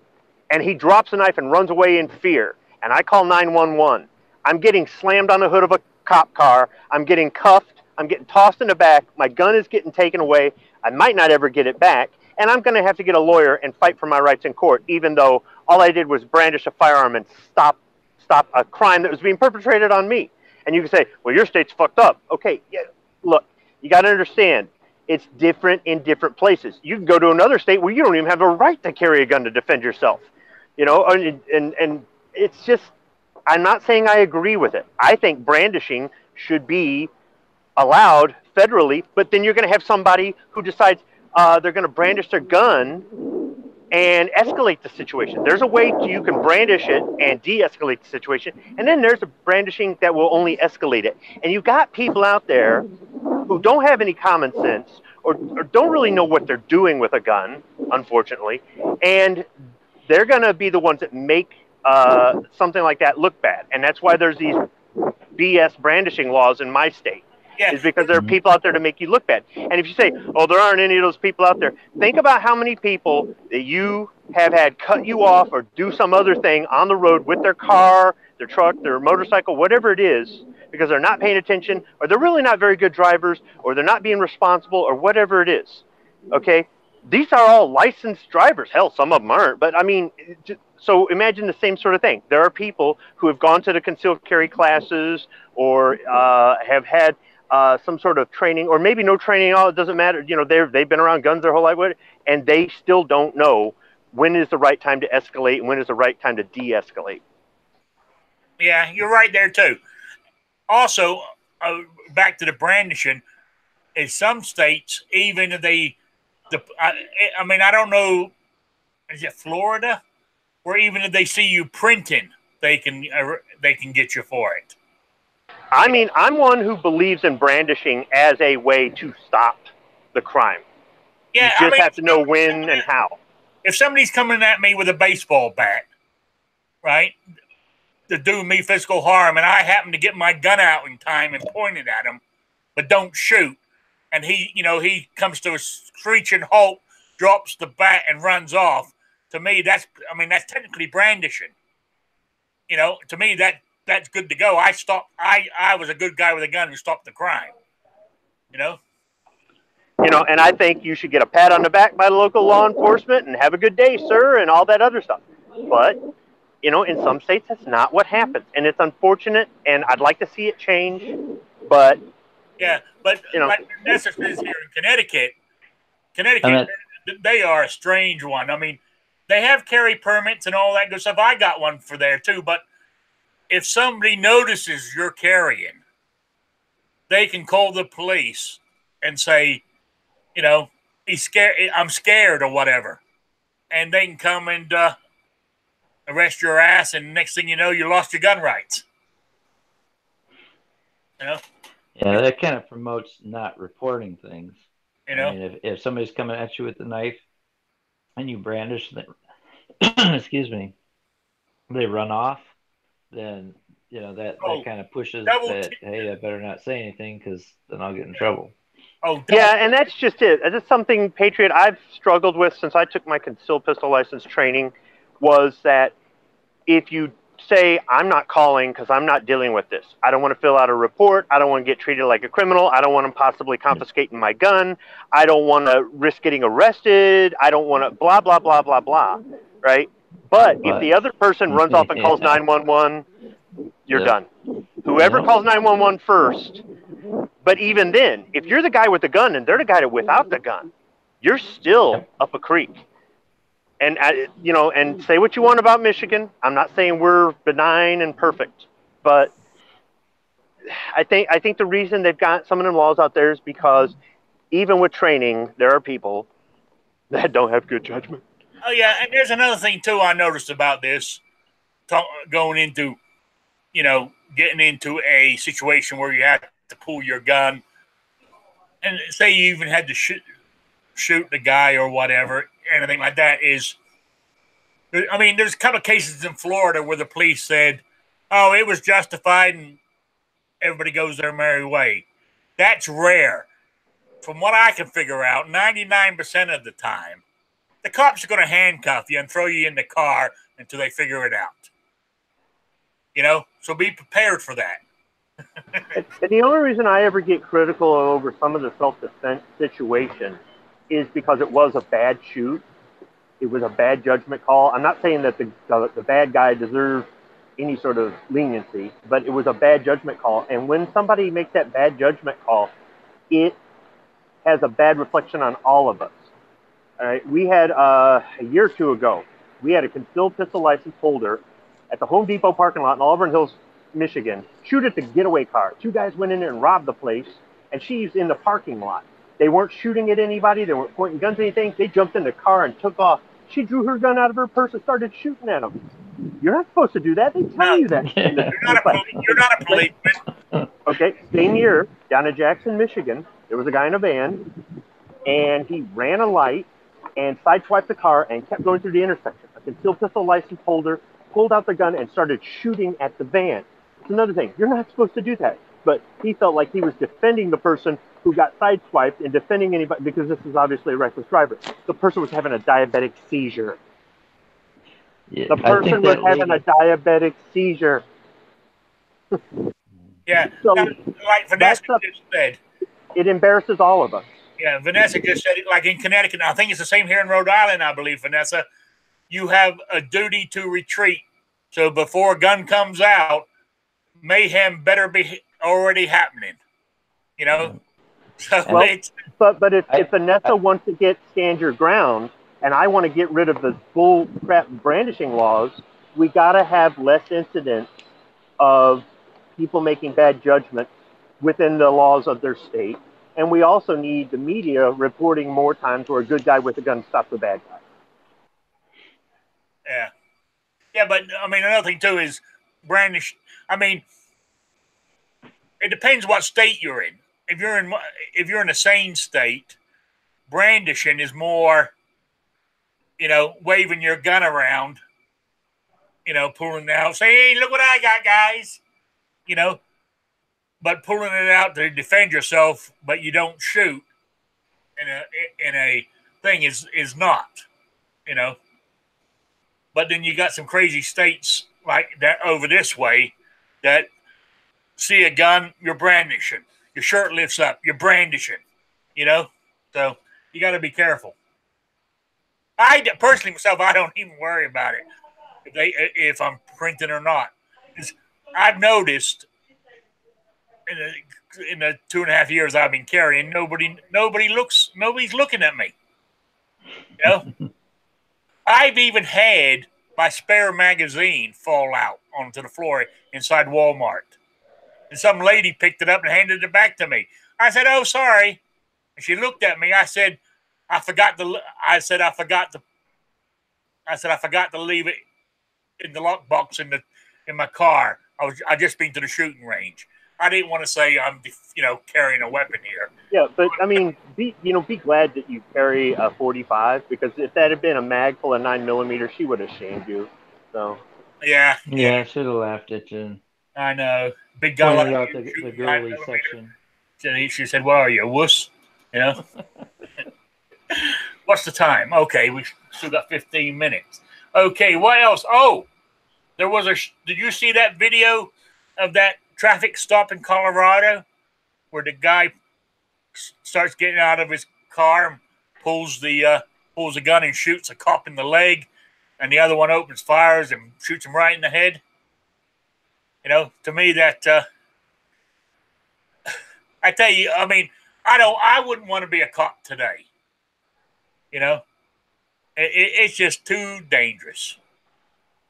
and he drops the knife and runs away in fear, and I call 911, I'm getting slammed on the hood of a cop car, I'm getting cuffed, I'm getting tossed in the back, my gun is getting taken away, I might not ever get it back, and I'm going to have to get a lawyer and fight for my rights in court, even though all I did was brandish a firearm and stop a crime that was being perpetrated on me. And you can say, well, your state's fucked up. Okay, yeah, look, you got to understand, it's different in different places. You can go to another state where you don't even have a right to carry a gun to defend yourself. You know, and it's just, I'm not saying I agree with it. I think brandishing should be allowed federally, but then you're going to have somebody who decides they're going to brandish their gun and escalate the situation. There's a way you can brandish it and de-escalate the situation, and then there's a brandishing that will only escalate it. And you've got people out there who don't have any common sense or don't really know what they're doing with a gun, unfortunately, and they're going to be the ones that make something like that look bad. And that's why there's these BS brandishing laws in my state. Yeah. Is because there are people out there to make you look bad. And if you say, oh, there aren't any of those people out there, think about how many people that you have had cut you off or do some other thing on the road with their car, their truck, their motorcycle, whatever it is, because they're not paying attention, or they're really not very good drivers, or they're not being responsible, or whatever it is. Okay? These are all licensed drivers. Hell, some of them aren't. But I mean, so imagine the same sort of thing. There are people who have gone to the concealed carry classes or have had some sort of training, or maybe no training at all. It doesn't matter. You know, they've been around guns their whole life, and they still don't know when is the right time to escalate and when is the right time to de-escalate. Yeah, you're right there too. Also, back to the brandishing, in some states, even if I mean, I don't know, is it Florida, where even if they see you printing, they can get you for it. I mean, I'm one who believes in brandishing as a way to stop the crime. Yeah, you just have to know when and how. If somebody's coming at me with a baseball bat, right, to do me physical harm, and I happen to get my gun out in time and point it at him, but don't shoot, and he comes to a screeching halt, drops the bat, and runs off. To me, that's technically brandishing. You know, to me that's good to go. I was a good guy with a gun who stopped the crime. You know? You know, and I think you should get a pat on the back by the local law enforcement and have a good day, sir, and all that other stuff. But, you know, in some states, that's not what happens. And it's unfortunate, and I'd like to see it change, but... Yeah, but you know, like Nessus is here in Connecticut, they are a strange one. I mean, they have carry permits and all that good stuff. I got one for there, too, but if somebody notices you're carrying, they can call the police and say, you know, I'm scared or whatever. And they can come and arrest your ass, and next thing you know, you lost your gun rights. You know? Yeah, that kind of promotes not reporting things. You know? I mean, if somebody's coming at you with a knife and you brandish them, excuse me, they run off, then, you know, that kind of pushes that, hey, I better not say anything because then I'll get in trouble. Oh, yeah, and that's just it. That's something, Patriot, I've struggled with since I took my concealed pistol license training, was that if you say, I'm not calling because I'm not dealing with this. I don't want to fill out a report. I don't want to get treated like a criminal. I don't want them possibly confiscating my gun. I don't want to risk getting arrested. I don't want to blah, blah, blah, blah, blah, right? But if the other person runs off and calls 911, you're done. Whoever calls 911 first. But even then, if you're the guy with the gun and they're the guy without the gun, you're still up a creek. And, you know, and say what you want about Michigan. I'm not saying we're benign and perfect, but I think the reason they've got some of them laws out there is because even with training, there are people that don't have good judgment. Oh, yeah, and there's another thing, too, I noticed about this, going into, you know, getting into a situation where you have to pull your gun, and say you even had to shoot the guy or whatever, anything like that is, I mean, there's a couple of cases in Florida where the police said, oh, it was justified and everybody goes their merry way. That's rare. from what I can figure out, 99% of the time, the cops are going to handcuff you and throw you in the car until they figure it out. You know, so be prepared for that. And the only reason I ever get critical over some of the self-defense situation is because it was a bad shoot. It was a bad judgment call. I'm not saying that the bad guy deserves any sort of leniency, but it was a bad judgment call. And when somebody makes that bad judgment call, it has a bad reflection on all of us. All right, we had a year or two ago, we had a concealed pistol license holder at the Home Depot parking lot in Auburn Hills, Michigan, shoot at the getaway car. Two guys went in there and robbed the place, and she's in the parking lot. They weren't shooting at anybody. They weren't pointing guns at anything. They jumped in the car and took off. She drew her gun out of her purse and started shooting at them. You're not supposed to do that. They tell you that. You're not a policeman. Okay, same year, down in Jackson, Michigan, there was a guy in a van, and he ran a light and sideswiped the car and kept going through the intersection. A concealed pistol license holder pulled out the gun and started shooting at the van. It's another thing. You're not supposed to do that. But he felt like he was defending the person who got sideswiped and defending anybody, because this is obviously a reckless driver. The person was having a diabetic seizure. Yeah, The person was having a diabetic seizure. Yeah, So like Vanessa just said. It embarrasses all of us. Yeah, Vanessa just said it, like in Connecticut. I think it's the same here in Rhode Island, I believe, Vanessa. You have a duty to retreat. So before a gun comes out, mayhem better be already happening. You know? So well, but if Vanessa wants to stand your ground, and I want to get rid of the bull crap brandishing laws, we got to have less incidents of people making bad judgments within the laws of their state. And we also need the media reporting more times where a good guy with a gun stops a bad guy. Yeah. Yeah, but I mean, another thing too is brandish. I mean, it depends what state you're in. If you're in a sane state, brandishing is more, you know, waving your gun around, you know, pulling it out, say, "Hey, look what I got, guys," you know. But pulling it out to defend yourself, but you don't shoot in a thing is not, you know. But then you got some crazy states like that over this way that see a gun, you're brandishing. Your shirt lifts up, you're brandishing, you know. So you got to be careful. I personally myself, I don't even worry about it if I'm printing or not. I've noticed in the 2.5 years I've been carrying, nobody's looking at me. You know, I've even had my spare magazine fall out onto the floor inside Walmart, and some lady picked it up and handed it back to me. I said, "Oh, sorry," and she looked at me. I said, I forgot to leave it in the lockbox in my car. I just been to the shooting range. I didn't want to say I'm, you know, carrying a weapon here. Yeah, but I mean, be glad that you carry a 45, because if that had been a mag full of 9mm, she would have shamed you. So. Yeah. Yeah, I should have laughed at you. I know. Big guy pointed out the girly section. She said, "What are you, a wuss?" You know. What's the time? Okay, we still got 15 minutes. Okay, what else? Oh, there was did you see that video of that traffic stop in Colorado where the guy starts getting out of his car and pulls the gun and shoots a cop in the leg, and the other one opens fires and shoots him right in the head? You know, to me that I tell you, I mean, I wouldn't want to be a cop today. You know, it's just too dangerous.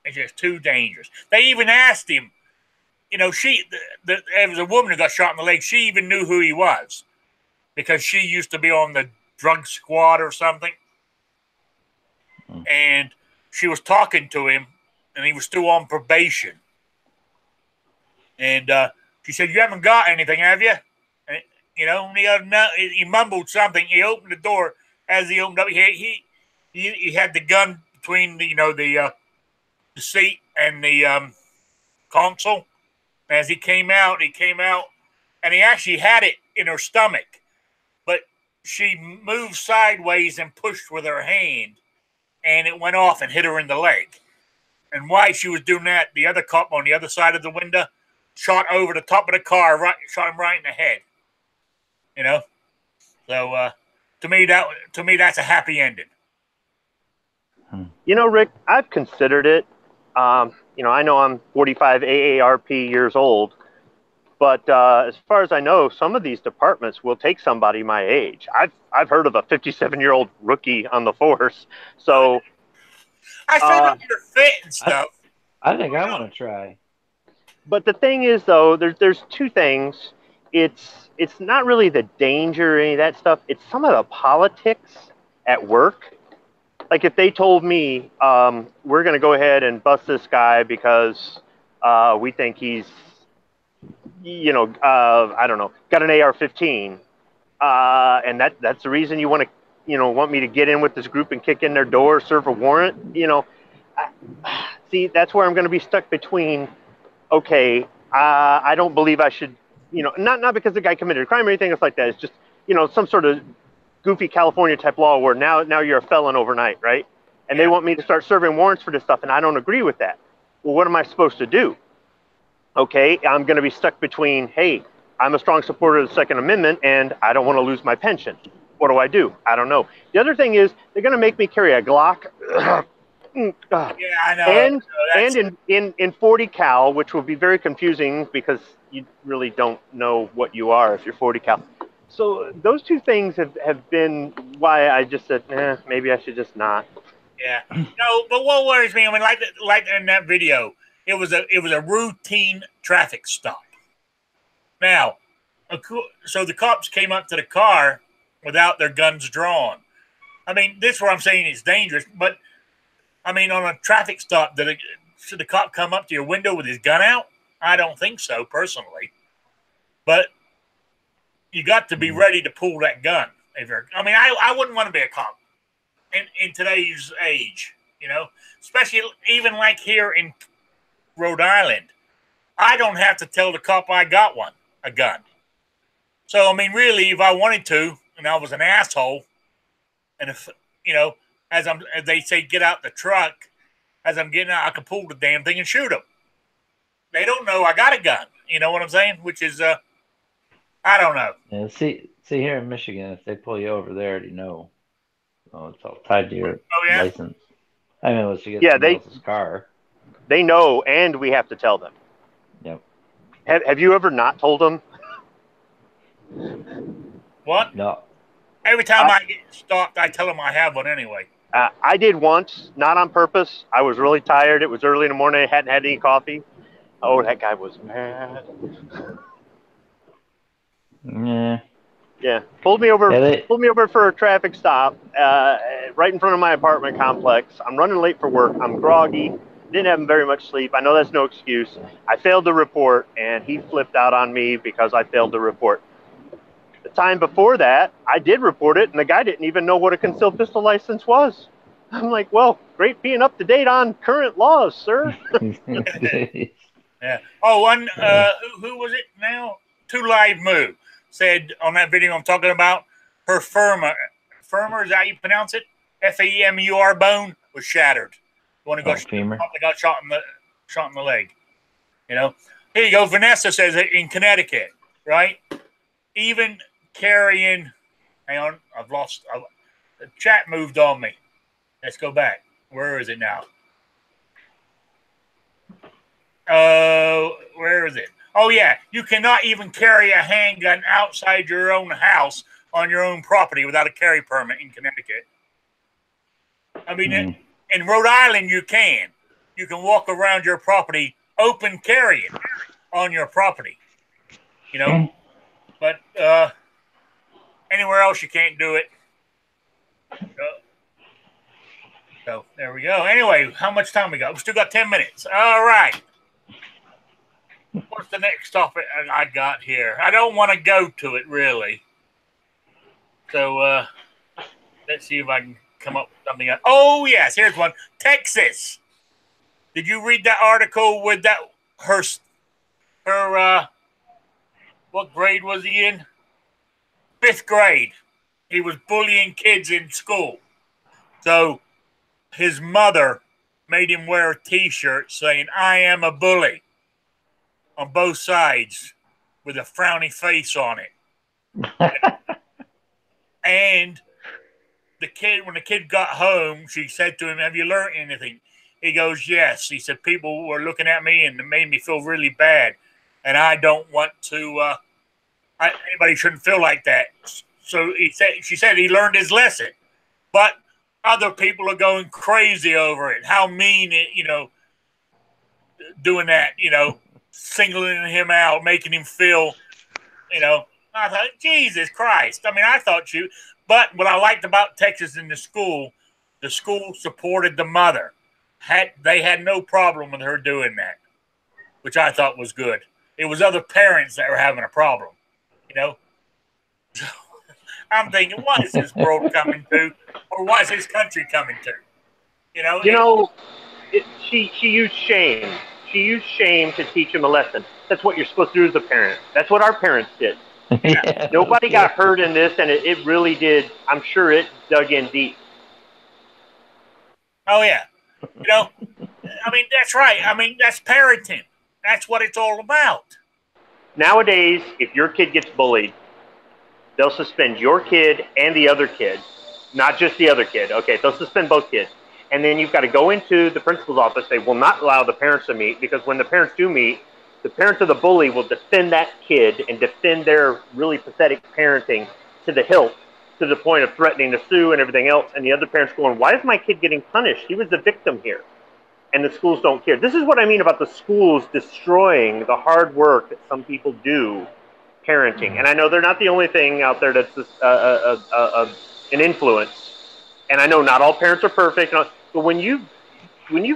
It's just too dangerous. They even asked him, you know, there was a woman who got shot in the leg. She even knew who he was because she used to be on the drug squad or something. And she was talking to him, and he was still on probation. And she said, "You haven't got anything, have you?" And, you know, he mumbled something. He opened the door. As he opened up, he had the gun between the seat and the console. As he came out, and he actually had it in her stomach. But she moved sideways and pushed with her hand, and it went off and hit her in the leg. And while she was doing that, the other cop on the other side of the window shot over the top of the car, shot him right in the head. You know, so to me that's a happy ending. You know, Rick, I've considered it. You know, I know I'm 45 AARP years old, but as far as I know, some of these departments will take somebody my age. I've heard of a 57-year-old rookie on the force. So I figured you're fit and stuff. I think I want to try. But the thing is, though, there's two things. It's not really the danger or any of that stuff. It's some of the politics at work. Like if they told me, we're going to go ahead and bust this guy because we think he's, you know, I don't know, got an AR-15, and that's the reason you want to, you know, want me to get in with this group and kick in their door, serve a warrant, you know. See, that's where I'm going to be stuck between, okay, I don't believe I should, you know, not because the guy committed a crime or anything else like that. It's just, you know, some sort of goofy California type law where now you're a felon overnight, right? And they want me to start serving warrants for this stuff, and I don't agree with that. Well, what am I supposed to do? Okay, I'm going to be stuck between, hey, I'm a strong supporter of the Second Amendment, and I don't want to lose my pension. What do? I don't know. The other thing is they're going to make me carry a Glock. Yeah, I know. And in 40 cal, which will be very confusing because you really don't know what you are if you're 40 cal. So those two things have been why I just said, maybe I should just not. Yeah. No, but what worries me, I mean, like in that video, it was a routine traffic stop. Now, so the cops came up to the car without their guns drawn. I mean, this is what I'm saying is dangerous, but I mean, on a traffic stop, should the cop come up to your window with his gun out? I don't think so, personally. But you got to be ready to pull that gun. I wouldn't want to be a cop in today's age, you know, especially even like here in Rhode Island. I don't have to tell the cop I got a gun. So, I mean, really, if I wanted to, and I was an asshole, and if, you know, as they say, get out the truck, as I'm getting out, I can pull the damn thing and shoot them. They don't know I got a gun. You know what I'm saying? Which is, I don't know. Yeah, see here in Michigan, if they pull you over, they already know. Oh, it's all tied to your license. I mean, unless you get somebody else's car. They know, and we have to tell them. Yep. Have you ever not told them? What? No. Every time I get stopped, I tell them I have one anyway. I did once, not on purpose. I was really tired. It was early in the morning. I hadn't had any coffee. Oh, that guy was mad. Yeah. Yeah. Pulled me over for a traffic stop right in front of my apartment complex. I'm running late for work. I'm groggy. Didn't have very much sleep. I know that's no excuse. I failed to report, and he flipped out on me because I failed to report. The time before that, I did report it, and the guy didn't even know what a concealed pistol license was. I'm like, well, great being up to date on current laws, sir. Yeah. Oh, who was it now? Two Live Moo said on that video I'm talking about, her femur, is that how you pronounce it? FEMUR bone was shattered. The one who got shot in the leg. You know. Here you go. Vanessa says in Connecticut, right? Even carrying, hang on, the chat moved on me. Let's go back. Where is it now? Where is it? Oh, yeah. You cannot even carry a handgun outside your own house on your own property without a carry permit in Connecticut. I mean, in Rhode Island, you can. You can walk around your property open carrying on your property. You know? But anywhere else, you can't do it. So there we go. Anyway, how much time we got? We still got 10 minutes. All right. What's the next topic I got here? I don't want to go to it, really. So let's see if I can come up with something else. Oh, yes. Here's one. Texas. Did you read that article with that her what grade was he in? 5th grade. he was bullying kids in school. So his mother made him wear a T-shirt saying, "I am a bully," on both sides with a frowny face on it. And when the kid got home, she said to him, "Have you learned anything?" He goes, "Yes." He said, "People were looking at me and it made me feel really bad. And I don't want to, anybody shouldn't feel like that." So she said he learned his lesson. But other people are going crazy over it. How mean it, doing that, singling him out, making him feel, I thought, Jesus Christ. I mean, but what I liked about Texas in the school supported the mother. They had no problem with her doing that, which I thought was good. It was other parents that were having a problem, So I'm thinking, what is this world coming to? Or what is this country coming to? She used shame. She used shame to teach him a lesson. That's what you're supposed to do as a parent. That's what our parents did. Yeah, Nobody got hurt in this, and it really did. I'm sure it dug in deep. Oh, yeah. I mean, that's right. I mean, that's parenting. That's what it's all about. Nowadays, if your kid gets bullied, they'll suspend your kid and the other kid, not just the other kid. Okay, they'll suspend both kids. And then you've got to go into the principal's office. They will not allow the parents to meet, because when the parents do meet, the parents of the bully will defend that kid and defend their really pathetic parenting to the hilt, to the point of threatening to sue and everything else. And the other parents going, "Why is my kid getting punished? He was the victim here." And the schools don't care. This is what I mean about the schools destroying the hard work that some people do parenting. And I know they're not the only thing out there that's an influence. And I know not all parents are perfect, but when you've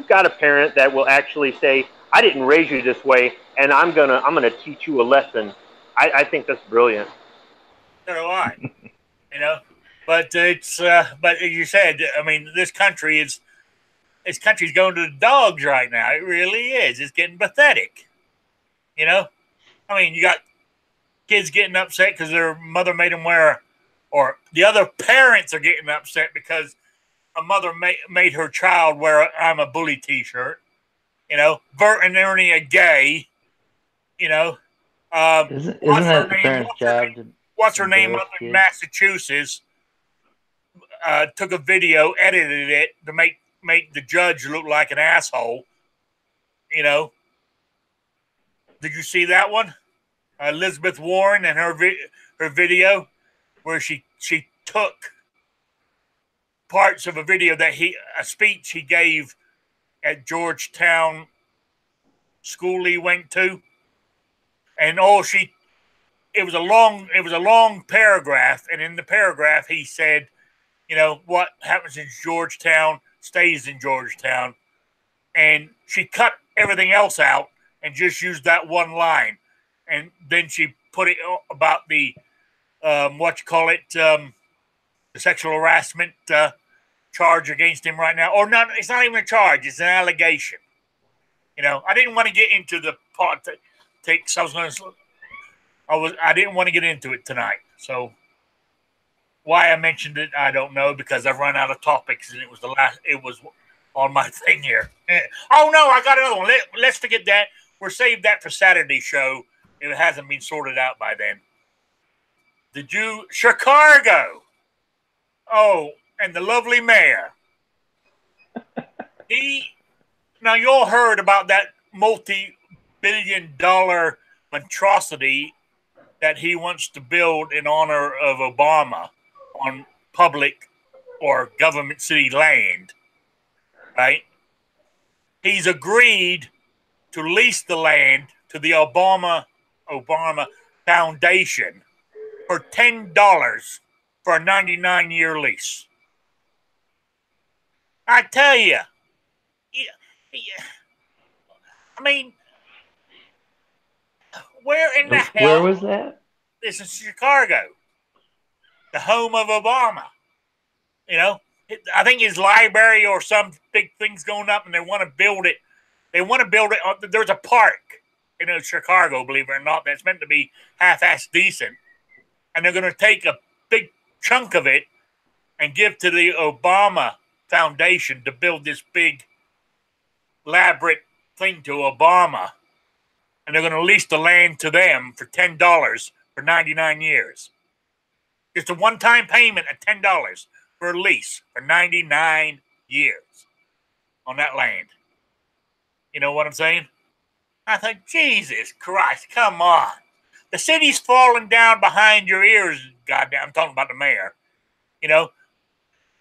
got a parent that will actually say, "I didn't raise you this way, and I'm gonna teach you a lesson," I think that's brilliant. So do I. But but as you said, I mean, this country's going to the dogs right now. It really is. It's getting pathetic. I mean, you got kids getting upset because their mother made them wear, or the other parents are getting upset because a mother made her child wear a "I'm a bully" T-shirt. Bert and Ernie are gay. Isn't that the parents' job? What's her name up in Massachusetts? Took a video, edited it to make the judge look like an asshole. Did you see that one? Elizabeth Warren and her video, where she took parts of a video a speech he gave at Georgetown school he went to, and it was a long paragraph, and in the paragraph he said, what happens in Georgetown stays in Georgetown, and she cut everything else out and just used that one line, and then she put it about the the sexual harassment charge against him right now, or not. It's not even a charge; it's an allegation. I didn't want to get into the politics. I didn't want to get into it tonight. So why I mentioned it, I don't know, because I've run out of topics, and it was on my thing here. Oh no, I got another one. Let's forget that. We'll save that for Saturday's show if it hasn't been sorted out by then. Chicago. Oh, and the lovely mayor. Now you all heard about that multi-billion-dollar monstrosity that he wants to build in honor of Obama on public or government city land, right? He's agreed to lease the land to the Obama Foundation for $10 for a 99-year lease. I tell you, I mean, where in the hell? Where was that? This is Chicago, the home of Obama. I think his library or some big thing's going up, and they want to build it. There's a park in Chicago, believe it or not, that's meant to be half-assed decent, and they're going to take a big chunk of it and give to the Obama Foundation to build this big, elaborate thing to Obama. And they're going to lease the land to them for $10 for 99 years. Just a one-time payment of $10 for a lease for 99 years on that land. You know what I'm saying? I thought, Jesus Christ, come on. The city's falling down behind your ears, goddamn. I'm talking about the mayor. You know,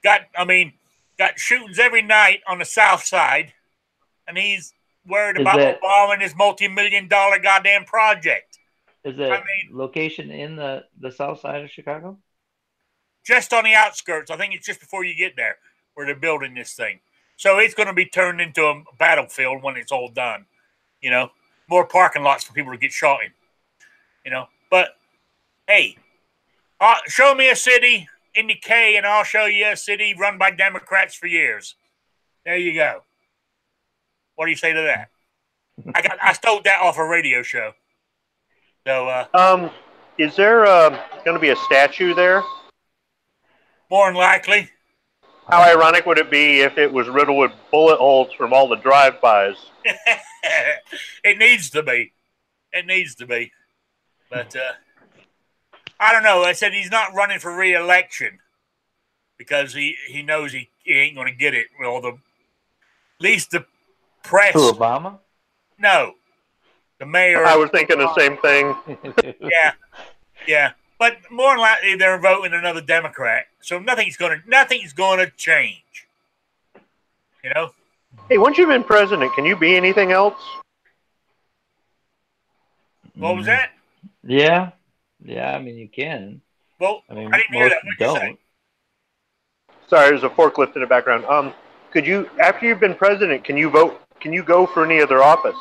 got shootings every night on the south side, and he's worried about Obama and his multi-million-dollar goddamn project. Is that location in the south side of Chicago? Just on the outskirts. I think it's just before you get there where they're building this thing. So it's going to be turned into a battlefield when it's all done. You know, more parking lots for people to get shot in. You know, but hey, show me a city in decay, and I'll show you a city run by Democrats for years. There you go. What do you say to that? I stole that off a radio show. So, is there going to be a statue there? More than likely. How ironic would it be if it was riddled with bullet holes from all the drive-bys? It needs to be. It needs to be. But I don't know. I said he's not running for re-election because he knows he ain't going to get it. Well, at least the press. To Obama? No. The mayor. I was thinking the same thing. Yeah. But more than likely, they're voting another Democrat, so nothing's gonna change. You know. Hey, once you've been president, can you be anything else? What was that? Yeah. I mean, you can. Well, I didn't hear that. What did you say? Sorry, there's a forklift in the background. Could you, after you've been president, can you vote? Can you go for any other office?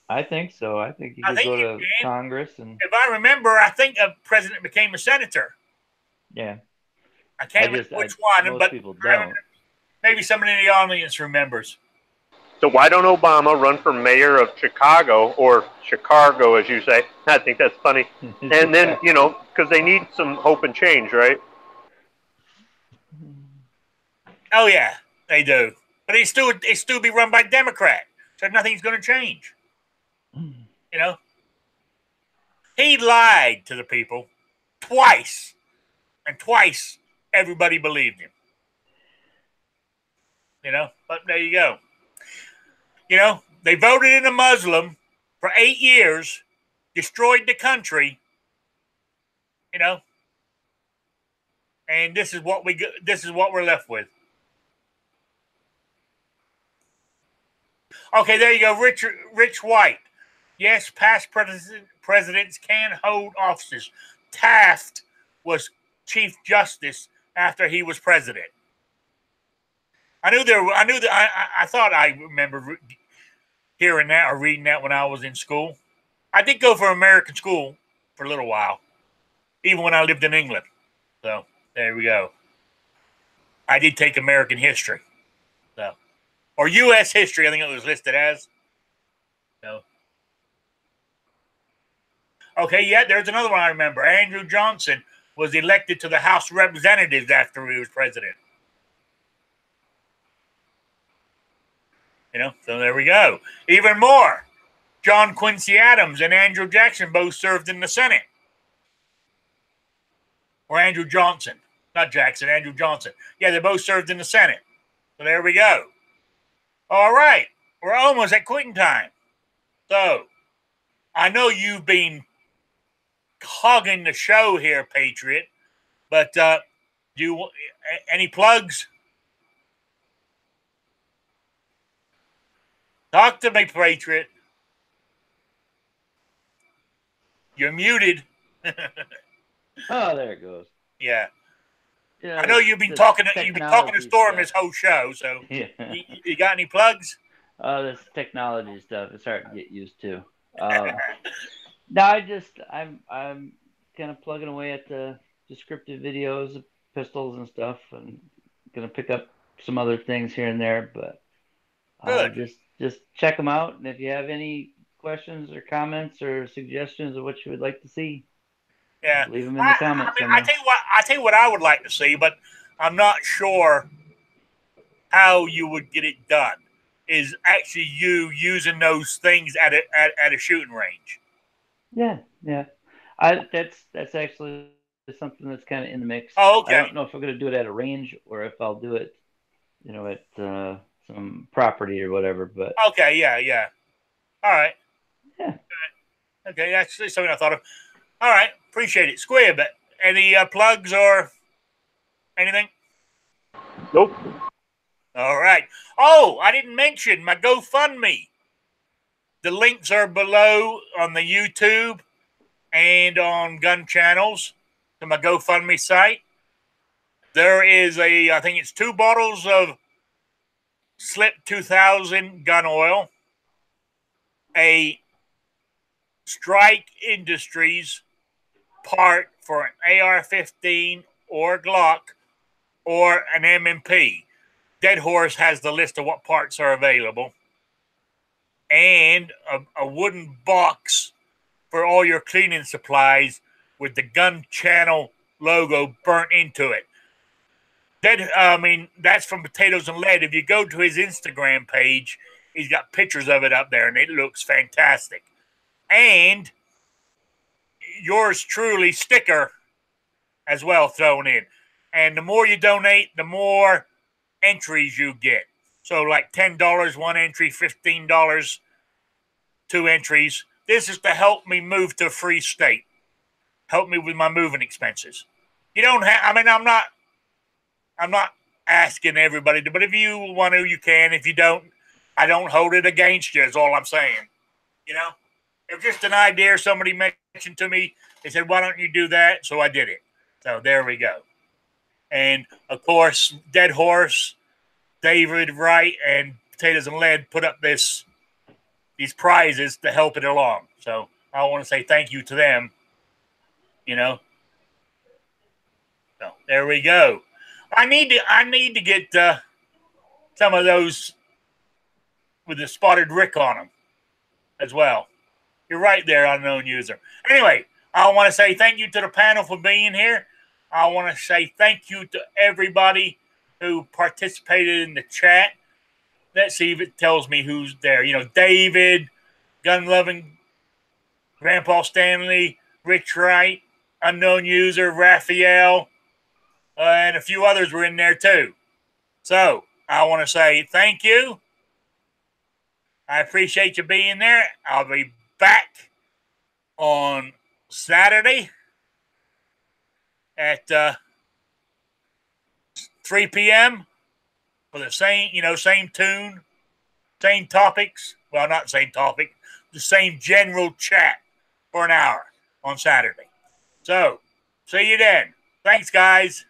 I think so. I think you could go to Congress. And if I remember, I think a president became a senator. Yeah. I can't remember which one, most but people don't. Maybe somebody in the audience remembers. So why don't Obama run for mayor of Chicago, or Chicago, as you say? I think that's funny. And then, you know, because they need some hope and change, right? Oh, yeah, they do. But it still be run by Democrats, so nothing's going to change. You know, he lied to the people twice, and twice everybody believed him. You know, but there you go. You know, they voted in a Muslim for 8 years, destroyed the country. You know, and this is what we're left with. Okay, there you go, Rich White. Yes, past presidents can hold offices. Taft was Chief Justice after he was president. I thought I remember hearing that or reading that when I was in school. I did go for American school for a little while, even when I lived in England. So there we go. I did take American history, or U.S. history. I think it was listed as. So. Okay, yeah, there's another one I remember. Andrew Johnson was elected to the House of Representatives after he was president. You know, so there we go. Even more. John Quincy Adams and Andrew Jackson both served in the Senate. Or Andrew Johnson. Not Jackson, Andrew Johnson. Yeah, they both served in the Senate. So there we go. All right. We're almost at quitting time. So, I know you've been hogging the show here, Patriot. But do you any plugs? Talk to me, Patriot. You're muted. Oh, there it goes. Yeah. Yeah, I know you've been talking to Storm this whole show. So, yeah. You got any plugs? Oh, this technology stuff is hard to get used to. No, I'm kind of plugging away at the descriptive videos of pistols and stuff, and gonna pick up some other things here and there. But just check them out, and if you have any questions or comments or suggestions of what you would like to see, Yeah. Leave them in the comments. I tell you what I would like to see, but I'm not sure how you would get it done. Is actually you using those things at a shooting range. Yeah. That's actually something that's kind of in the mix. Oh, I okay. don't know if I'm going to do it at a range or if I'll do it, at some property or whatever. But Okay, yeah. All right. yeah. Okay, that's something I thought of. All right, appreciate it. Squib, any plugs or anything? Nope. All right. Oh, I didn't mention my GoFundMe. The links are below on the YouTube and on gun channels to my GoFundMe site. There is I think it's 2 bottles of Slip 2000 gun oil, a Strike Industries part for an AR-15 or Glock or an M&P. Dead Horse has the list of what parts are available. And a wooden box for all your cleaning supplies with the gun channel logo burnt into it. That's from Potatoes and Lead. If you go to his Instagram page, he's got pictures of it up there, and it looks fantastic. And yours truly sticker as well thrown in. And the more you donate, the more entries you get. So like $10 one entry, $15 2 entries. This is to help me move to a free state. Help me with my moving expenses. You don't have, I'm not asking everybody to, but if you want to, you can. If you don't, I don't hold it against you is all I'm saying. It's just an idea somebody mentioned to me. They said, why don't you do that? So I did it. So there we go. And of course, Dead Horse, David Wright, and Potatoes and Lead put up these prizes to help it along. So I want to say thank you to them. So there we go. I need to get some of those with the spotted Rick on them as well. You're right there, unknown user. Anyway, I want to say thank you to the panel for being here. I want to say thank you to everybody who participated in the chat. Let's see if it tells me who's there. David, Gun Loving, Grandpa Stanley, Rich Wright, unknown user, Raphael, and a few others were in there too. So I want to say thank you. I appreciate you being there. I'll be back on Saturday at 3 p.m. for the same tune, same topics. Well, not same topic, the same general chat for an hour on Saturday. So, see you then. Thanks, guys.